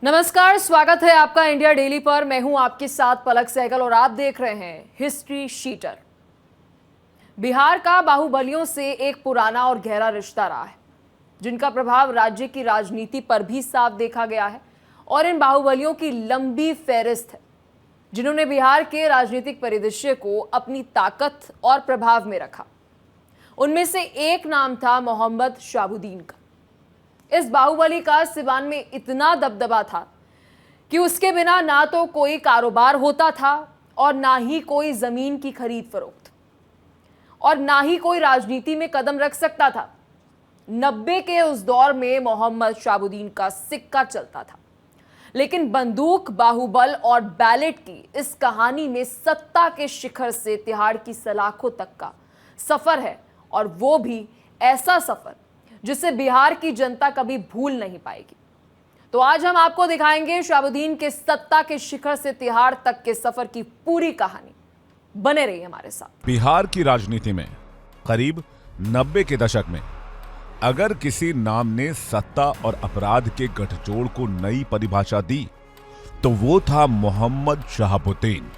नमस्कार, स्वागत है आपका इंडिया डेली पर। मैं हूं आपके साथ पलक सहगल और आप देख रहे हैं हिस्ट्री शीटर। बिहार का बाहुबलियों से एक पुराना और गहरा रिश्ता रहा है, जिनका प्रभाव राज्य की राजनीति पर भी साफ देखा गया है। और इन बाहुबलियों की लंबी फहरिस्त है, जिन्होंने बिहार के राजनीतिक परिदृश्य को अपनी ताकत और प्रभाव में रखा। उनमें से एक नाम था मोहम्मद शहाबुद्दीन का। इस बाहुबली का सिवान में इतना दबदबा था कि उसके बिना ना तो कोई कारोबार होता था और ना ही कोई जमीन की खरीद फरोख्त, और ना ही कोई राजनीति में कदम रख सकता था। 90 के उस दौर में मोहम्मद शहाबुद्दीन का सिक्का चलता था। लेकिन बंदूक, बाहुबल और बैलेट की इस कहानी में सत्ता के शिखर से तिहाड़ की सलाखों तक का सफर है, और वो भी ऐसा सफर जिसे बिहार की जनता कभी भूल नहीं पाएगी। तो आज हम आपको दिखाएंगे शहाबुद्दीन के सत्ता के शिखर से तिहाड़ तक के सफर की पूरी कहानी। बने रहिए हमारे साथ। बिहार की राजनीति में करीब 90 के दशक में अगर किसी नाम ने सत्ता और अपराध के गठजोड़ को नई परिभाषा दी तो वो था मोहम्मद शहाबुद्दीन।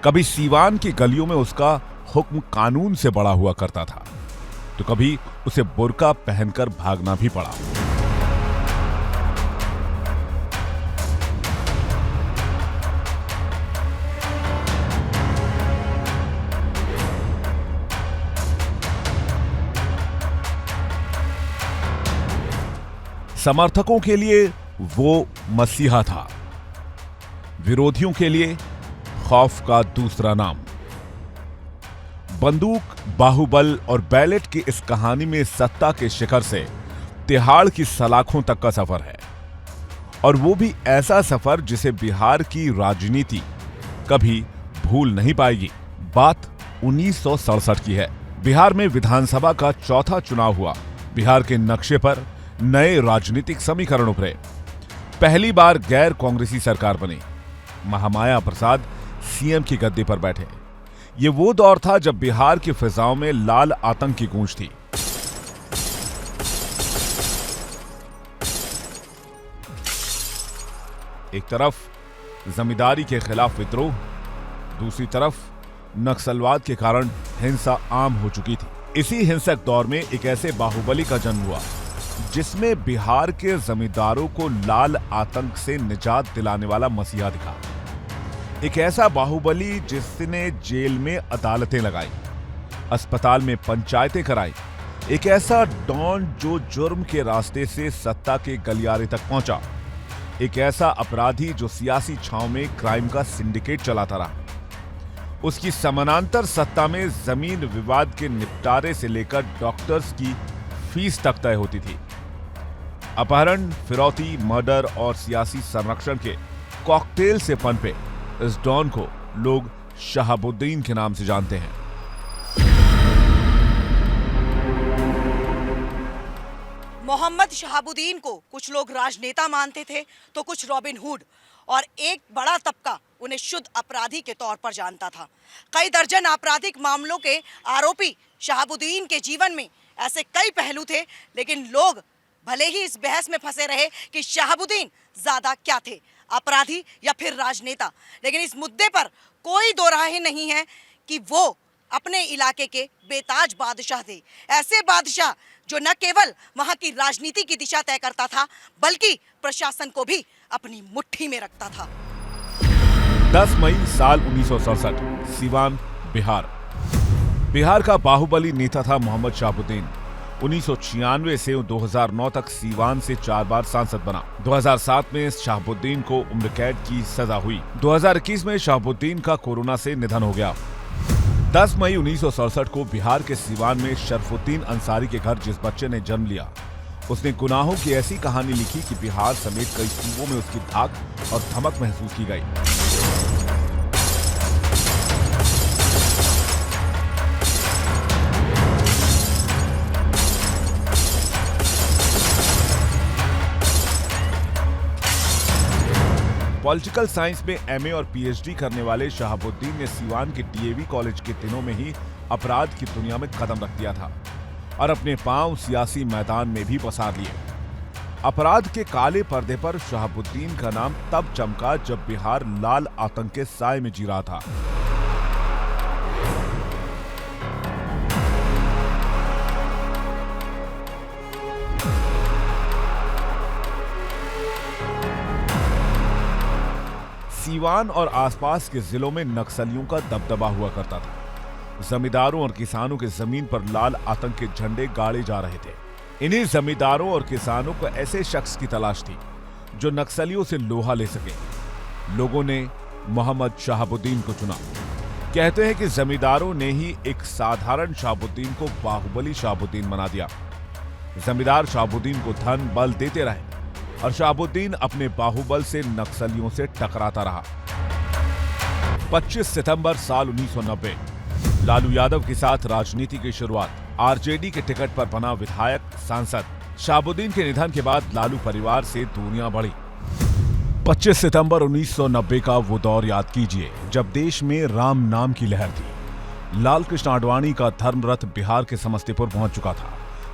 कभी सीवान की गलियों में उसका हुक्म कानून से बड़ा हुआ करता था, तो कभी उसे बुर्का पहनकर भागना भी पड़ा। समर्थकों के लिए वो मसीहा था, विरोधियों के लिए खौफ का दूसरा नाम। बंदूक, बाहुबल और बैलेट की इस कहानी में सत्ता के शिखर से तिहाड़ की सलाखों तक का सफर है, और वो भी ऐसा सफर जिसे बिहार की राजनीति कभी भूल नहीं पाएगी। बात 1967 की है। बिहार में विधानसभा का चौथा चुनाव हुआ। बिहार के नक्शे पर नए राजनीतिक समीकरण उभरे। पहली बार गैर कांग्रेसी सरकार बनी। महामाया प्रसाद सीएम की गद्दी पर बैठे। ये वो दौर था जब बिहार की फिजाओं में लाल आतंक की गूंज थी। एक तरफ जमींदारी के खिलाफ विद्रोह, दूसरी तरफ नक्सलवाद के कारण हिंसा आम हो चुकी थी। इसी हिंसक दौर में एक ऐसे बाहुबली का जन्म हुआ जिसमें बिहार के जमींदारों को लाल आतंक से निजात दिलाने वाला मसीहा दिखा। एक ऐसा बाहुबली जिसने जेल में अदालतें लगाई, अस्पताल में पंचायतें कराई। एक ऐसा डॉन जो जुर्म के रास्ते से सत्ता के गलियारे तक पहुंचा। एक ऐसा अपराधी जो सियासी छांव में क्राइम का सिंडिकेट चलाता रहा। उसकी समानांतर सत्ता में जमीन विवाद के निपटारे से लेकर डॉक्टर्स की फीस तक तय होती थी। अपहरण, फिरौती, मर्डर और सियासी संरक्षण के कॉकटेल से पनपे इस डॉन को लोग शहाबुद्दीन के नाम से जानते हैं। मोहम्मद शहाबुद्दीन को कुछ लोग राजनेता मानते थे तो कुछ रॉबिन हुड, और एक बड़ा तबका उन्हें शुद्ध अपराधी के तौर पर जानता था। कई दर्जन आपराधिक मामलों के आरोपी शहाबुद्दीन के जीवन में ऐसे कई पहलू थे, लेकिन लोग भले ही इस बहस में फंसे रहे कि शहाबुद्दीन ज्यादा क्या थे, अपराधी या फिर राजनेता, लेकिन इस मुद्दे पर कोई दो राहें नहीं है कि वो अपने इलाके के बेताज बादशाह थे। ऐसे बादशाह जो न केवल वहां की राजनीति की दिशा तय करता था, बल्कि प्रशासन को भी अपनी मुट्ठी में रखता था। 10 मई साल 1967, सीवान, बिहार। बिहार का बाहुबली नेता था मोहम्मद शहाबुद्दीन। 1996 से 2009 तक सीवान से 4 बार सांसद बना। 2007 में शहाबुद्दीन को उम्र कैद की सजा हुई। 2021 में शहाबुद्दीन का कोरोना से निधन हो गया। 10 मई 1967 को बिहार के सीवान में शरफुद्दीन अंसारी के घर जिस बच्चे ने जन्म लिया, उसने गुनाहों की ऐसी कहानी लिखी कि बिहार समेत कई सूबों में उसकी धाक और धमक महसूस की गई। पॉलिटिकल साइंस में एमए और पीएचडी करने वाले शहाबुद्दीन ने सीवान के डीएवी कॉलेज के दिनों में ही अपराध की दुनिया में कदम रख दिया था और अपने पांव सियासी मैदान में भी पसार लिए। अपराध के काले पर्दे पर शहाबुद्दीन का नाम तब चमका जब बिहार लाल आतंक के साए में जी रहा था। सीवान और आसपास के जिलों में नक्सलियों का दबदबा हुआ करता था। जमींदारों और किसानों के जमीन पर लाल आतंक के झंडे गाड़े जा रहे थे। इन्हीं जमींदारों और किसानों को ऐसे शख्स की तलाश थी जो नक्सलियों से लोहा ले सके। लोगों ने मोहम्मद शहाबुद्दीन को चुना। कहते हैं कि जमींदारों ने ही एक साधारण शहाबुद्दीन को बाहुबली शहाबुद्दीन बना दिया। जमींदार शहाबुद्दीन को धन बल देते रहे और शहाबुद्दीन अपने बाहुबल से नक्सलियों से टकराता रहा। 25 सितंबर साल 1990 लालू यादव के साथ राजनीति की शुरुआत। आरजेडी के टिकट पर बना विधायक सांसद। शहाबुद्दीन के निधन के बाद लालू परिवार से दूरियां बढ़ी। 25 सितंबर 1990 का वो दौर याद कीजिए जब देश में राम नाम की लहर थी। लाल कृष्ण आडवाणी का धर्मरथ बिहार के समस्तीपुर पहुंच चुका था।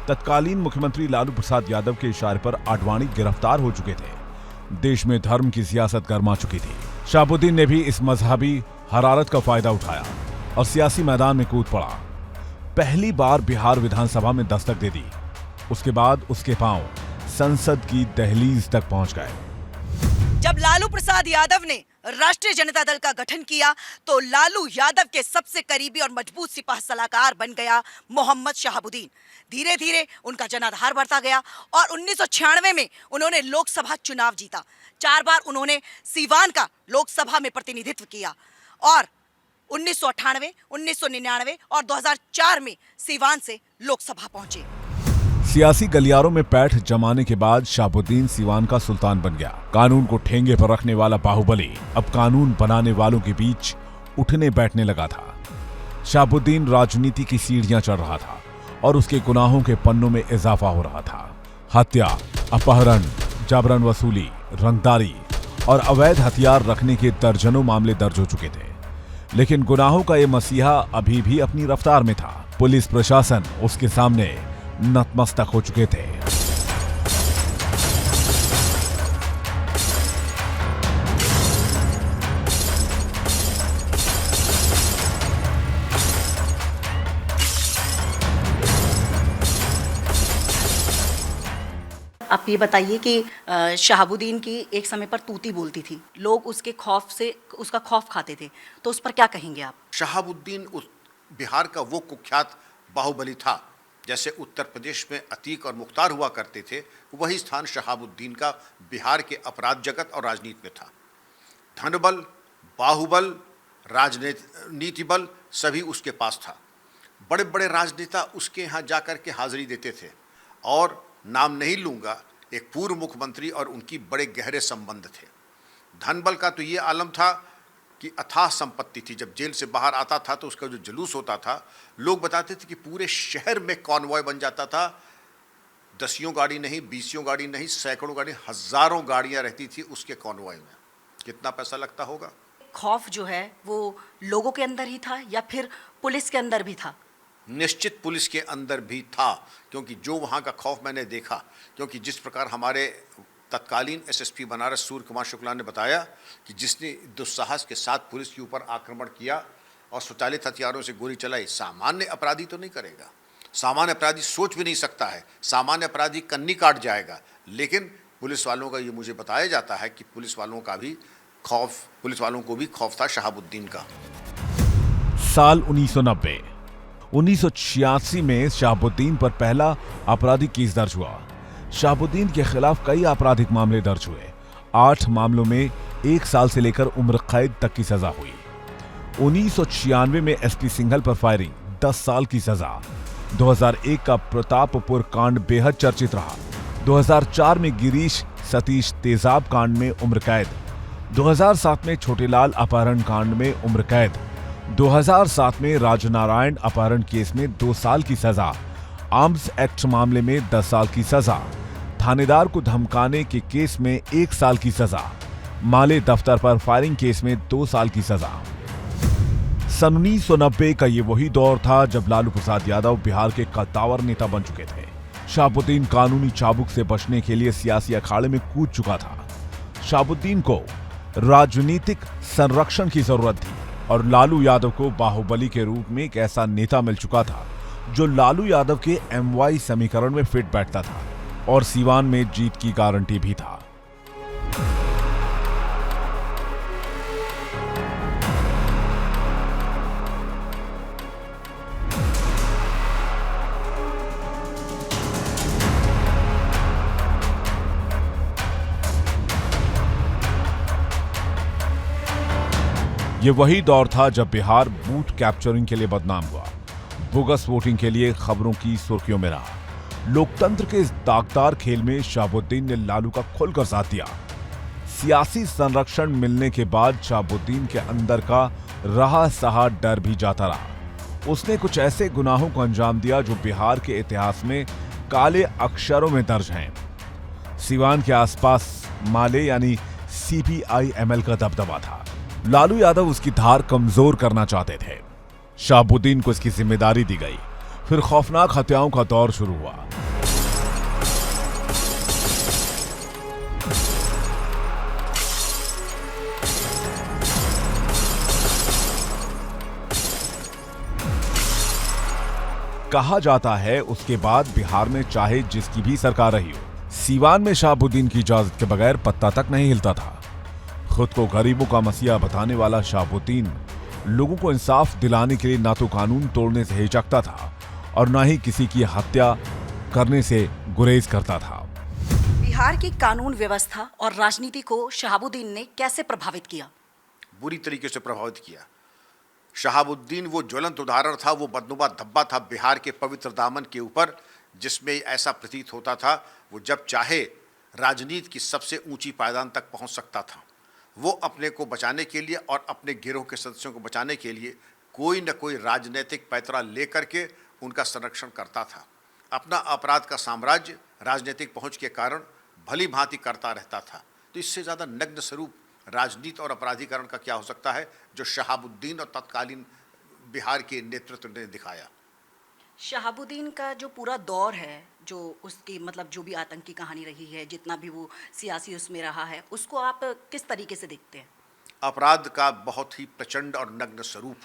तत्कालीन मुख्यमंत्री लालू प्रसाद यादव के इशारे पर आडवाणी गिरफ्तार हो चुके थे। देश में धर्म की सियासत गर्मा चुकी थी। शहाबुद्दीन ने भी इस मजहबी हरारत का फायदा उठाया और सियासी मैदान में कूद पड़ा। पहली बार बिहार विधानसभा में दस्तक दे दी। उसके बाद उसके पांव संसद की दहलीज तक पहुंच गए। जब लालू प्रसाद यादव ने राष्ट्रीय जनता दल का गठन किया तो लालू यादव के सबसे करीबी और मजबूत सिपाह सलाहकार बन गया मोहम्मद शहाबुद्दीन। धीरे धीरे उनका जनाधार बढ़ता गया और 1996 में उन्होंने लोकसभा चुनाव जीता। 4 बार उन्होंने सीवान का लोकसभा में प्रतिनिधित्व किया और 1998, 1999 और 2004 में सीवान से लोकसभा पहुंचे। सियासी गलियारों में पैठ जमाने के बाद शहाबुद्दीन सीवान का सुल्तान बन गया। कानून को ठेंगे पर रखने वाला बाहुबली अब कानून बनाने वालों के बीच उठने बैठने लगा था। शहाबुद्दीन राजनीति की सीढ़ियां चढ़ रहा था और उसके गुनाहों के पन्नों में इजाफा हो रहा था। हत्या, अपहरण, जबरन वसूली, रंगदारी और अवैध हथियार रखने के दर्जनों मामले दर्ज हो चुके थे। लेकिन गुनाहों का ये मसीहा अभी भी अपनी रफ्तार में था। पुलिस प्रशासन उसके सामने नतमस्तक हो चुके थे। आप ये बताइए कि शहाबुद्दीन की एक समय पर तूती बोलती थी, लोग उसके खौफ से उसका खौफ खाते थे, तो उस पर क्या कहेंगे आप? शहाबुद्दीन उस बिहार का वो कुख्यात बाहुबली था। जैसे उत्तर प्रदेश में अतीक और मुख्तार हुआ करते थे, वही स्थान शहाबुद्दीन का बिहार के अपराध जगत और राजनीति में था। धनबल, बाहुबल, राजनीति बल सभी उसके पास था। बड़े बड़े राजनेता उसके यहाँ जाकर के हाजिरी देते थे और नाम नहीं लूँगा, एक पूर्व मुख्यमंत्री और उनकी बड़े गहरे संबंध थे। धनबल का तो ये आलम था कि अथाह संपत्ति थी। जब जेल से बाहर आता था तो उसका जो जुलूस होता था, लोग बताते थे कि पूरे शहर में कॉन्वॉय बन जाता था। 10 गाड़ी नहीं, 20 गाड़ी नहीं, सैकड़ों गाड़ी, हजारों गाड़ियां रहती थी उसके कॉन्वॉय में। कितना पैसा लगता होगा? खौफ जो है वो लोगों के अंदर ही था या फिर पुलिस के अंदर भी था? निश्चित पुलिस के अंदर भी था, क्योंकि जो वहाँ का खौफ मैंने देखा, क्योंकि जिस प्रकार हमारे तत्कालीन एसएसपी बनारस सूर्य कुमार शुक्ला ने बताया कि जिसने दुस्साहस के साथ पुलिस के ऊपर आक्रमण किया और स्वचालित हथियारों से गोली चलाई, सामान्य अपराधी तो नहीं करेगा। सामान्य अपराधी सोच भी नहीं सकता है, सामान्य अपराधी कन्नी काट जाएगा। लेकिन पुलिस वालों का ये मुझे बताया जाता है कि पुलिस वालों को भी खौफ था शहाबुद्दीन का। साल 1990, 1986 में शहाबुद्दीन पर पहला आपराधिक केस दर्ज हुआ। शहाबुद्दीन के खिलाफ कई आपराधिक मामले दर्ज हुए। 8 मामलों में 1 साल से लेकर उम्र कैद तक की सजा हुई। 1996 में एसपी सिंघल पर फायरिंग, 10 साल की सजा। 2001 का प्रतापपुर कांड बेहद चर्चित रहा। 2004 में गिरीश सतीश तेजाब कांड में उम्र कैद। 2007 में छोटेलाल अपहरण कांड में उम्र कैद। 2007 में राजनारायण अपहरण केस में 2 साल की सजा। आर्म्स एक्ट मामले में 10 साल की सजा। थानेदार को धमकाने के केस में 1 साल की सजा। माले दफ्तर पर फायरिंग केस में 2 साल की सजा। सन 1990 का ये वही दौर था जब लालू प्रसाद यादव बिहार के कद्दावर नेता बन चुके थे। शहाबुद्दीन कानूनी चाबुक से बचने के लिए सियासी अखाड़े में कूद चुका था। शहाबुद्दीन को राजनीतिक संरक्षण की जरूरत थी और लालू यादव को बाहुबली के रूप में एक ऐसा नेता मिल चुका था जो लालू यादव के MY समीकरण में फिट बैठता था और सीवान में जीत की गारंटी भी था। ये वही दौर था जब बिहार बूथ कैप्चरिंग के लिए बदनाम हुआ, बोगस वोटिंग के लिए खबरों की सुर्खियों में रहा। लोकतंत्र के इस दागदार खेल में शहाबुद्दीन ने लालू का खुलकर साथ दिया। सियासी संरक्षण मिलने के बाद शहाबुद्दीन के अंदर का रहा सहा डर भी जाता रहा। उसने कुछ ऐसे गुनाहों को अंजाम दिया जो बिहार के इतिहास में काले अक्षरों में दर्ज हैं। सीवान के आसपास माले यानी CPI-ML का दबदबा था। लालू यादव उसकी धार कमजोर करना चाहते थे। शहाबुद्दीन को इसकी जिम्मेदारी दी गई। फिर खौफनाक हत्याओं का दौर शुरू हुआ। कहा जाता है उसके बाद बिहार में चाहे जिसकी भी सरकार रही हो, सीवान में शहाबुद्दीन की इजाजत के बगैर पत्ता तक नहीं हिलता था। खुद को गरीबों का मसीहा बताने वाला शहाबुद्दीन लोगों को इंसाफ दिलाने के लिए ना तो कानून तोड़ने से हिचकता था और ना ही किसी की हत्या करने से गुरेज करता था। बिहार की कानून व्यवस्था और राजनीति को शहाबुद्दीन ने कैसे प्रभावित किया? बुरी तरीके से प्रभावित किया। शहाबुद्दीन वो ज्वलंत उदाहरण था, वो बदनुमा धब्बा था बिहार के पवित्र दामन के ऊपर, जिसमें ऐसा प्रतीत होता था वो जब चाहे राजनीति की सबसे ऊंची पायदान तक पहुंच सकता था। वो अपने को बचाने के लिए और अपने गिरोह के सदस्यों को बचाने के लिए कोई न कोई राजनीतिक पैतरा लेकर के उनका संरक्षण करता था। अपना अपराध का साम्राज्य राजनीतिक पहुंच के कारण भली भांति करता रहता था। तो इससे ज़्यादा नग्न स्वरूप राजनीति और अपराधीकरण का क्या हो सकता है जो शहाबुद्दीन और तत्कालीन बिहार के नेतृत्व ने दिखाया। शहाबुद्दीन का जो पूरा दौर है, जो उसकी मतलब जो भी आतंकी कहानी रही है, जितना भी वो सियासी उसमें रहा है, उसको आप किस तरीके से देखते हैं? अपराध का बहुत ही प्रचंड और नग्न स्वरूप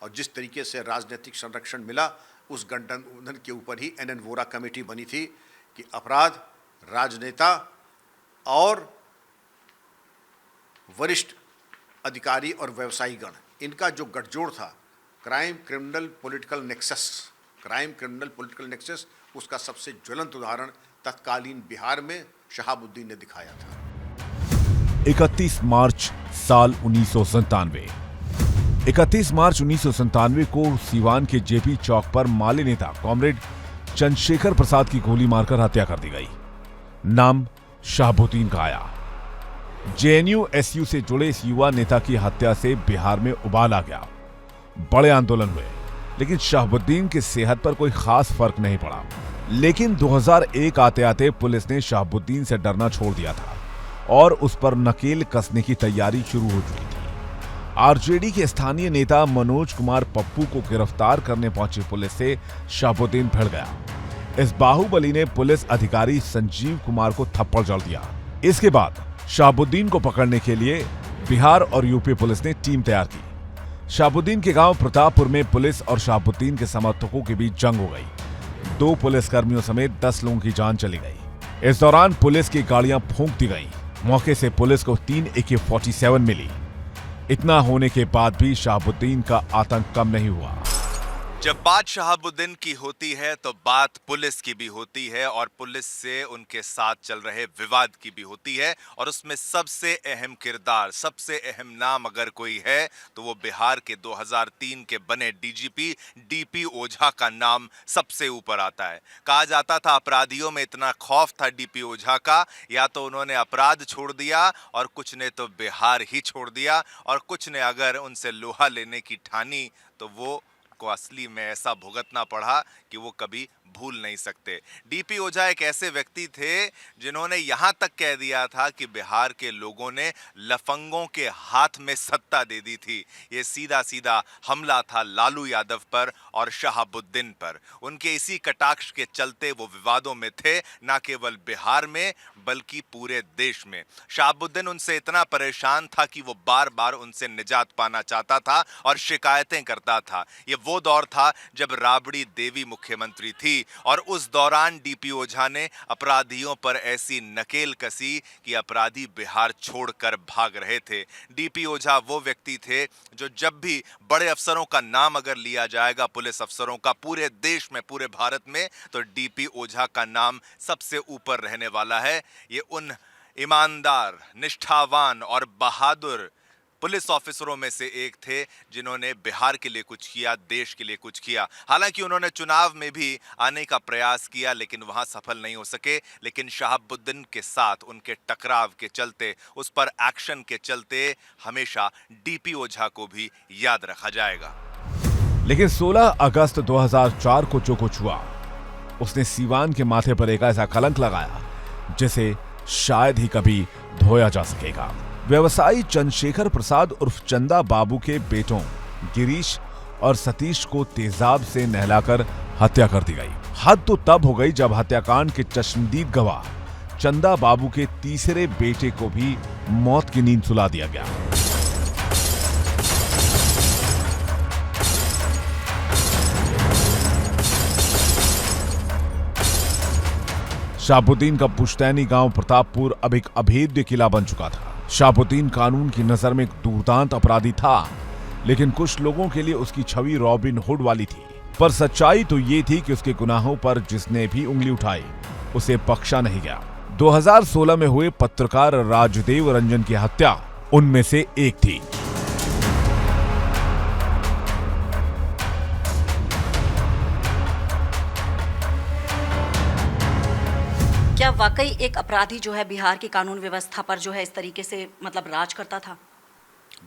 और जिस तरीके से राजनीतिक संरक्षण मिला, उस गठबंधन के ऊपर ही NN वोरा कमेटी बनी थी कि अपराध, राजनेता और वरिष्ठ अधिकारी और व्यवसायी गण, इनका जो गठजोड़ था, क्राइम क्रिमिनल पॉलिटिकल नेक्सस, उसका सबसे ज्वलंत उदाहरण तत्कालीन बिहार में शहाबुद्दीन ने दिखाया था। 31 मार्च साल 1997। 31 मार्च 1997 को सीवान के JP चौक पर माले नेता कॉमरेड चंद्रशेखर प्रसाद की गोली मारकर हत्या कर दी गई। नाम शहाबुद्दीन का आया। JNU-SU से जुड़े इस युवा नेता की हत्या से बिहार में उबाल आ गया। बड़े आंदोलन हुए, लेकिन शहाबुद्दीन की सेहत पर कोई खास फर्क नहीं पड़ा। लेकिन 2001 आते आते पुलिस ने शहाबुद्दीन से डरना छोड़ दिया था और उस पर नकेल कसने की तैयारी शुरू हो चुकी थी। RJD के स्थानीय नेता मनोज कुमार पप्पू को गिरफ्तार करने पहुंची पुलिस से शहाबुद्दीन भिड़ गया। इस बाहुबली ने पुलिस अधिकारी संजीव कुमार को थप्पड़ जड़ दिया। इसके बाद शहाबुद्दीन को पकड़ने के लिए बिहार और यूपी पुलिस ने टीम तैयार की। शहाबुद्दीन के गांव प्रतापपुर में पुलिस और शहाबुद्दीन के समर्थकों के बीच जंग हो गई। 2 पुलिसकर्मियों समेत 10 लोगों की जान चली गई। इस दौरान पुलिस की गाड़ियां फूंक दी गईं। मौके से पुलिस को 3 AK-47 मिली। इतना होने के बाद भी शहाबुद्दीन का आतंक कम नहीं हुआ। जब बात शहाबुद्दीन की होती है तो बात पुलिस की भी होती है और पुलिस से उनके साथ चल रहे विवाद की भी होती है। और उसमें सबसे अहम किरदार, सबसे अहम नाम अगर कोई है तो वो बिहार के 2003 के बने DGP DP ओझा का नाम सबसे ऊपर आता है। कहा जाता था अपराधियों में इतना खौफ था DP ओझा का, या तो उन्होंने अपराध छोड़ दिया और कुछ ने तो बिहार ही छोड़ दिया, और कुछ ने अगर उनसे लोहा लेने की ठानी तो वो को असली में ऐसा भुगतना पड़ा कि वो कभी भूल नहीं सकते। डीपी ओझा एक ऐसे व्यक्ति थे जिन्होंने यहां तक कह दिया था कि बिहार के लोगों ने लफंगों के हाथ में सत्ता दे दी थी। ये सीधा सीधा हमला था लालू यादव पर और शहाबुद्दीन पर। उनके इसी कटाक्ष के चलते वो विवादों में थे, ना केवल बिहार में बल्कि पूरे देश में। शहाबुद्दीन उनसे इतना परेशान था कि वो बार बार उनसे निजात पाना चाहता था और शिकायतें करता था। ये वो दौर था जब राबड़ी देवी मुख्यमंत्री थी और उस दौरान डीपी ओझा ने अपराधियों पर ऐसी नकेल कसी कि अपराधी बिहार छोड़कर भाग रहे थे। डीपी ओझा वो व्यक्ति थे जो जब भी बड़े अफसरों का नाम अगर लिया जाएगा, पुलिस अफसरों का, पूरे देश में, पूरे भारत में, तो डीपी ओझा का नाम सबसे ऊपर रहने वाला है। ये उन ईमानदार, निष्ठावान और बहादुर पुलिस ऑफिसरों में से एक थे जिन्होंने बिहार के लिए कुछ किया, देश के लिए कुछ किया। हालांकि उन्होंने चुनाव में भी आने का प्रयास किया लेकिन वहां सफल नहीं हो सके। लेकिन शहाबुद्दीन के साथ उनके टकराव के चलते, उस पर एक्शन के चलते हमेशा डीपी ओझा को भी याद रखा जाएगा। लेकिन 16 अगस्त 2004 को जो कुछ हुआ, उसने सीवान के माथे पर एक ऐसा कलंक लगाया जिसे शायद ही कभी धोया जा सकेगा। व्यवसायी चंद्रशेखर प्रसाद उर्फ चंदा बाबू के बेटों गिरीश और सतीश को तेजाब से नहलाकर हत्या कर दी गई। हद तो तब हो गई जब हत्याकांड के चश्मदीद गवाह चंदा बाबू के तीसरे बेटे को भी मौत की नींद सुला दिया गया। शहाबुद्दीन का पुश्तैनी गांव प्रतापपुर अब एक अभेद्य किला बन चुका था। शहाबुद्दीन कानून की नजर में एक दुर्दांत अपराधी था, लेकिन कुछ लोगों के लिए उसकी छवि रॉबिन हुड वाली थी। पर सच्चाई तो ये थी कि उसके गुनाहों पर जिसने भी उंगली उठाई उसे बख्शा नहीं गया। 2016 में हुए पत्रकार राजदेव रंजन की हत्या उनमें से एक थी। क्या वाकई एक अपराधी जो है बिहार की कानून व्यवस्था पर जो है इस तरीके से मतलब राज करता था?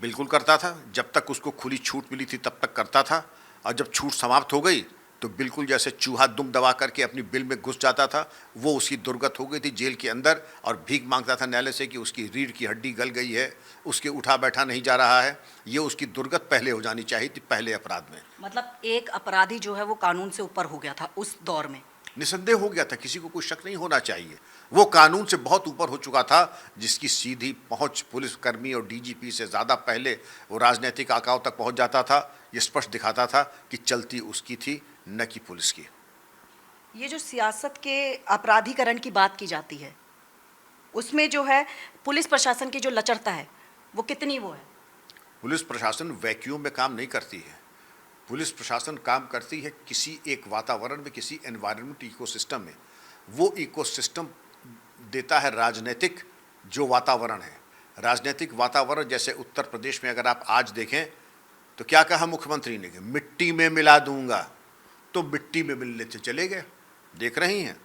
बिल्कुल करता था। जब तक उसको खुली छूट मिली थी तब तक करता था, और जब छूट समाप्त हो गई तो बिल्कुल जैसे चूहा दुम दबा करके अपनी बिल में घुस जाता था। वो उसकी दुर्गत हो गई थी जेल के अंदर, और भीख मांगता था न्यायालय से कि उसकी रीढ़ की हड्डी गल गई है, उसके उठा बैठा नहीं जा रहा है। ये उसकी दुर्गत पहले हो जानी चाहिए थी, पहले अपराध में। मतलब एक अपराधी जो है वो कानून से ऊपर हो गया था उस दौर में। निसंदेह हो गया था, किसी को कोई शक नहीं होना चाहिए। वो कानून से बहुत ऊपर हो चुका था, जिसकी सीधी पहुंच पुलिसकर्मी और डीजीपी से ज़्यादा पहले वो राजनीतिक आकाओं तक पहुंच जाता था। ये स्पष्ट दिखाता था कि चलती उसकी थी, न कि पुलिस की। ये जो सियासत के अपराधीकरण की बात की जाती है, उसमें जो है पुलिस प्रशासन की जो लचरता है वो कितनी वो है? पुलिस प्रशासन वैक्यूम में काम नहीं करती है। पुलिस प्रशासन काम करती है किसी एक वातावरण में, किसी एनवायरनमेंट इकोसिस्टम में। वो इकोसिस्टम देता है राजनीतिक जो वातावरण है। राजनीतिक वातावरण जैसे उत्तर प्रदेश में अगर आप आज देखें तो क्या कहा मुख्यमंत्री ने कि मिट्टी में मिला दूंगा, तो मिट्टी में मिलने से चले गए, देख रही हैं।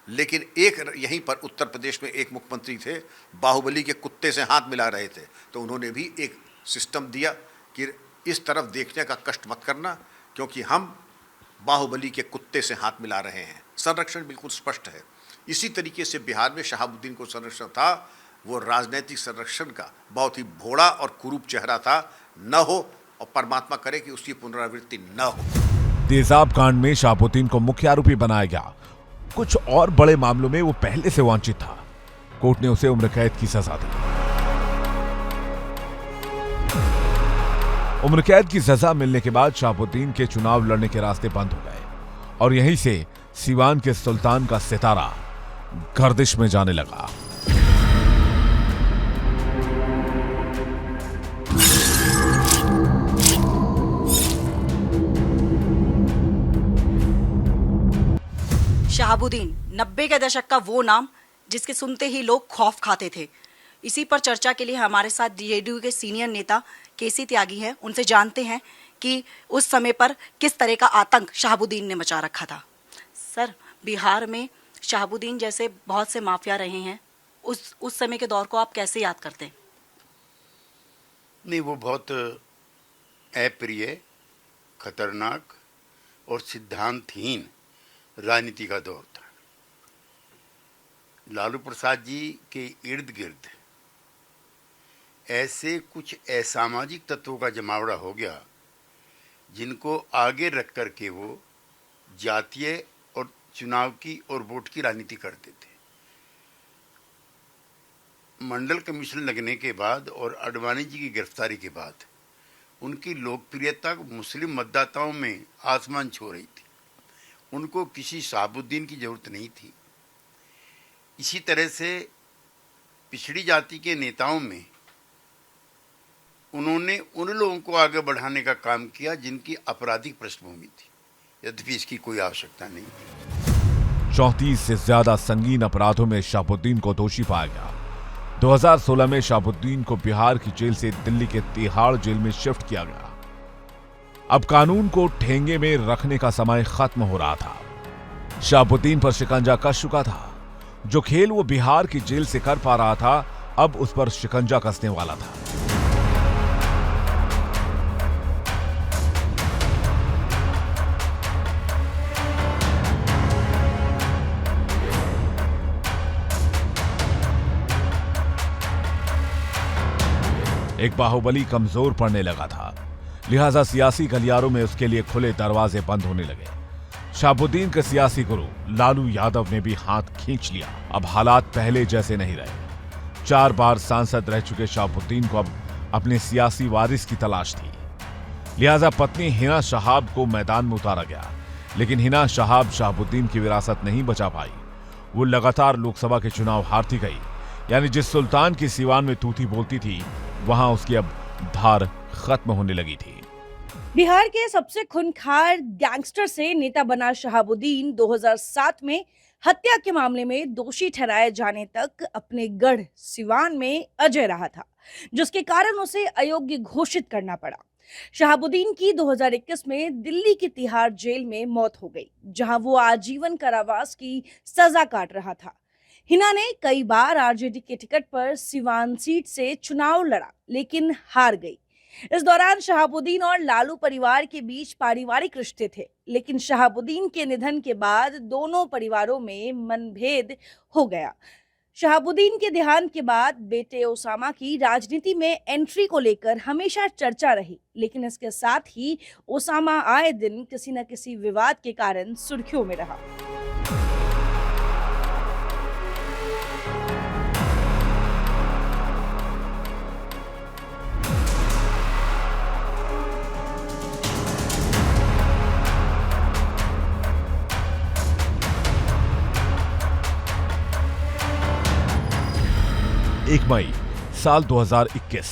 लेकिन एक यहीं पर उत्तर प्रदेश में एक मुख्यमंत्री थे, बाहुबली के कुत्ते से हाथ मिला रहे थे, तो उन्होंने भी एक सिस्टम दिया कि इस तरफ देखने का कष्ट मत करना, क्योंकि हम बाहुबली के कुत्ते से हाथ मिला रहे हैं। संरक्षण बिल्कुल स्पष्ट है। इसी तरीके से बिहार में शहाबुद्दीन को संरक्षण था, वो राजनीतिक संरक्षण का बहुत ही भोला और कुरूप चेहरा था। न हो, और परमात्मा करे कि उसकी पुनरावृत्ति न हो। तेजाब कांड में शहाबुद्दीन को मुख्य आरोपी बनाया गया। कुछ और बड़े मामलों में वो पहले से वांछित था। कोर्ट ने उसे उम्र कैद की सजा दी। उम्र कैद की सजा मिलने के बाद शहाबुद्दीन के चुनाव लड़ने के रास्ते बंद हो गए और यहीं से सीवान के सुल्तान का सितारा गर्दिश में जाने लगा। शहाबुद्दीन 90 के दशक का वो नाम जिसके सुनते ही लोग खौफ खाते थे। इसी पर चर्चा के लिए हमारे साथ जेडीयू के सीनियर नेता केसी त्यागी हैं। उनसे जानते हैं कि उस समय पर किस तरह का आतंक शहाबुद्दीन ने मचा रखा था। सर, बिहार में शहाबुद्दीन जैसे बहुत से माफिया रहे हैं, उस समय के दौर को आप कैसे याद करते हैं? नहीं, वो बहुत अप्रिय, खतरनाक और सिद्धांतहीन राजनीति का दौर था। लालू प्रसाद जी के इर्द गिर्द ऐसे कुछ असामाजिक तत्वों का जमावड़ा हो गया जिनको आगे रख कर के वो जातीय और चुनाव की और वोट की राजनीति करते थे। मंडल कमीशन लगने के बाद और अडवाणी जी की गिरफ्तारी के बाद उनकी लोकप्रियता मुस्लिम मतदाताओं में आसमान छू रही थी। उनको किसी शहाबुद्दीन की जरूरत नहीं थी। इसी तरह से पिछड़ी जाति के नेताओं में उन्होंने उन लोगों को आगे बढ़ाने का काम किया जिनकी आपराधिक पृष्ठभूमि थी, यद्यपि इसकी कोई आवश्यकता नहीं थी। 34 से ज्यादा संगीन अपराधों में शहाबुद्दीन को दोषी पाया गया। 2016 में शहाबुद्दीन को बिहार की जेल से दिल्ली के तिहाड़ जेल में शिफ्ट किया गया। अब कानून को ठेंगे में रखने का समय खत्म हो रहा था। शहाबुद्दीन पर शिकंजा कस चुका था। जो खेल वो बिहार की जेल से कर पा रहा था, अब उस पर शिकंजा कसने वाला था। एक बाहुबली कमजोर पड़ने लगा था, लिहाजा सियासी गलियारों में उसके लिए खुले दरवाजे बंद होने लगे। शहाबुद्दीन के सियासी गुरु लालू यादव ने भी हाथ खींच लिया। अब हालात पहले जैसे नहीं रहे। 4 बार सांसद रह चुके शहाबुद्दीन को अब अपने सियासी वारिस की तलाश थी। लिहाजा पत्नी हिना शहाब को मैदान में उतारा गया, लेकिन हिना शहाब शहाबुद्दीन की विरासत नहीं बचा पाई। वो लगातार लोकसभा के चुनाव हारती गई। यानी जिस सुल्तान की सीवान में तूती बोलती थी, वहां उसकी अब धार खत्म होने लगी थी। बिहार के सबसे खूंखार गैंगस्टर से नेता बना शहाबुद्दीन 2007 में हत्या के मामले में दोषी ठहराए जाने तक अपने गढ़ सिवान में अजय रहा था, जिसके कारण उसे अयोग्य घोषित करना पड़ा। शहाबुद्दीन की 2021 में दिल्ली की तिहाड़ जेल में मौत हो गई, जहां वो आजीवन कारावास की सजा काट रहा था। हिना ने कई बार आरजेडी के टिकट पर सिवान सीट से चुनाव लड़ा, लेकिन हार गई। इस दौरान शहाबुद्दीन और लालू परिवार के बीच पारिवारिक रिश्ते थे, लेकिन शहाबुद्दीन के निधन के बाद दोनों परिवारों में मनभेद हो गया। शहाबुद्दीन के देहांत के बाद बेटे ओसामा की राजनीति में एंट्री को लेकर हमेशा चर्चा रही, लेकिन इसके साथ ही ओसामा आए दिन किसी न किसी विवाद के कारण सुर्खियों में रहा। एक मई साल 2021।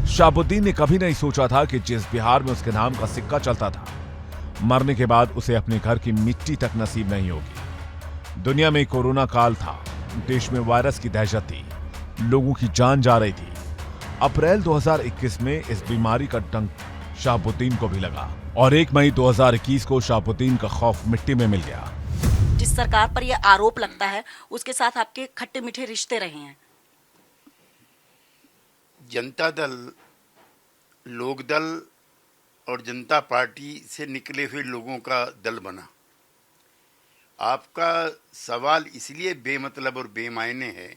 शहाबुद्दीन ने कभी नहीं सोचा था कि जिस बिहार में उसके नाम का सिक्का चलता था, मरने के बाद उसे अपने घर की मिट्टी तक नसीब नहीं होगी। दुनिया में कोरोना काल था, देश में वायरस की दहशत थी, लोगों की जान जा रही थी। अप्रैल 2021 में इस बीमारी का डंक शहाबुद्दीन को भी लगा और 1 मई 2021 को शहाबुद्दीन का खौफ मिट्टी में मिल गया। जिस सरकार पर यह आरोप लगता है, उसके साथ आपके खट्टे मीठे रिश्ते रहे हैं। जनता दल, लोकदल और जनता पार्टी से निकले हुए लोगों का दल बना। आपका सवाल इसलिए बेमतलब और बेमायने है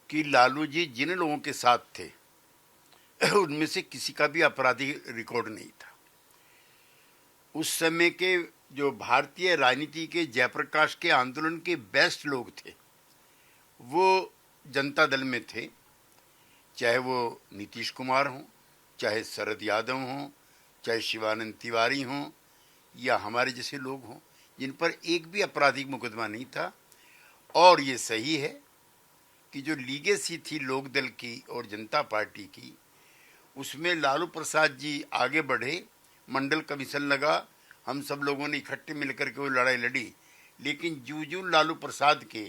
कि लालू जी जिन लोगों के साथ थे उनमें से किसी का भी आपराधिक रिकॉर्ड नहीं था। उस समय के जो भारतीय राजनीति के जयप्रकाश के आंदोलन के बेस्ट लोग थे, वो जनता दल में थे। चाहे वो नीतीश कुमार हों, चाहे शरद यादव हों, चाहे शिवानंद तिवारी हों, या हमारे जैसे लोग हों जिन पर एक भी आपराधिक मुकदमा नहीं था। और ये सही है कि जो लीगेसी थी लोकदल की और जनता पार्टी की, उसमें लालू प्रसाद जी आगे बढ़े, मंडल कमीशन लगा, हम सब लोगों ने इकट्ठे मिलकर के वो लड़ाई लड़ी। लेकिन जूझू लालू प्रसाद के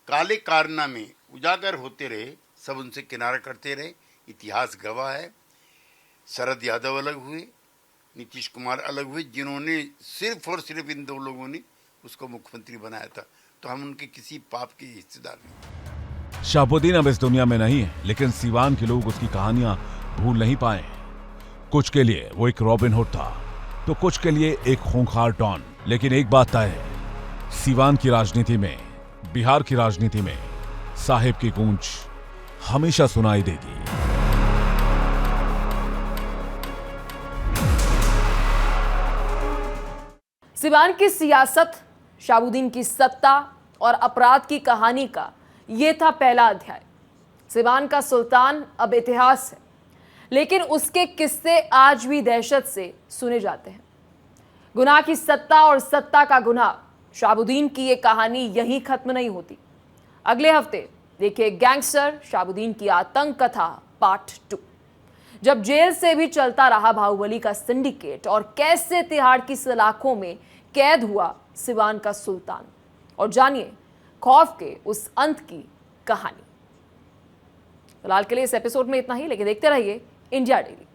काले कारनामे उजागर होते रहे, सब उनसे किनारा करते रहे। इतिहास गवाह है। शरद यादव अलग हुए, नीतीश कुमार अलग हुए, जिन्होंने सिर्फ और सिर्फ इन 2 लोगों ने उसको मुख्यमंत्री बनाया था। तो हम उनके किसी पाप के हिस्सेदार नहीं। शहाबुद्दीन अब इस दुनिया में नहीं है, लेकिन सीवान के लोग उसकी कहानियां भूल नहीं पाए। कुछ के लिए वो एक रॉबिन हुड था, तो कुछ के लिए एक खूंखार डॉन। लेकिन एक बात तय है, सीवान की राजनीति में, बिहार की राजनीति में साहिब की गूंज हमेशा सुनाई देगी। सिवान की सियासत, शहाबुद्दीन की सत्ता और अपराध की कहानी का यह था पहला अध्याय। सिवान का सुल्तान अब इतिहास है, लेकिन उसके किस्से आज भी दहशत से सुने जाते हैं। गुनाह की सत्ता और सत्ता का गुनाह, शहाबुद्दीन की यह कहानी यहीं खत्म नहीं होती। अगले हफ्ते देखिए गैंगस्टर शहाबुद्दीन की आतंक कथा पार्ट 2, जब जेल से भी चलता रहा बाहुबली का सिंडिकेट और कैसे तिहाड़ की सलाखों में कैद हुआ सिवान का सुल्तान। और जानिए खौफ के उस अंत की कहानी। फिलहाल के लिए इस एपिसोड में इतना ही, लेकिन देखते रहिए इंडिया डेली।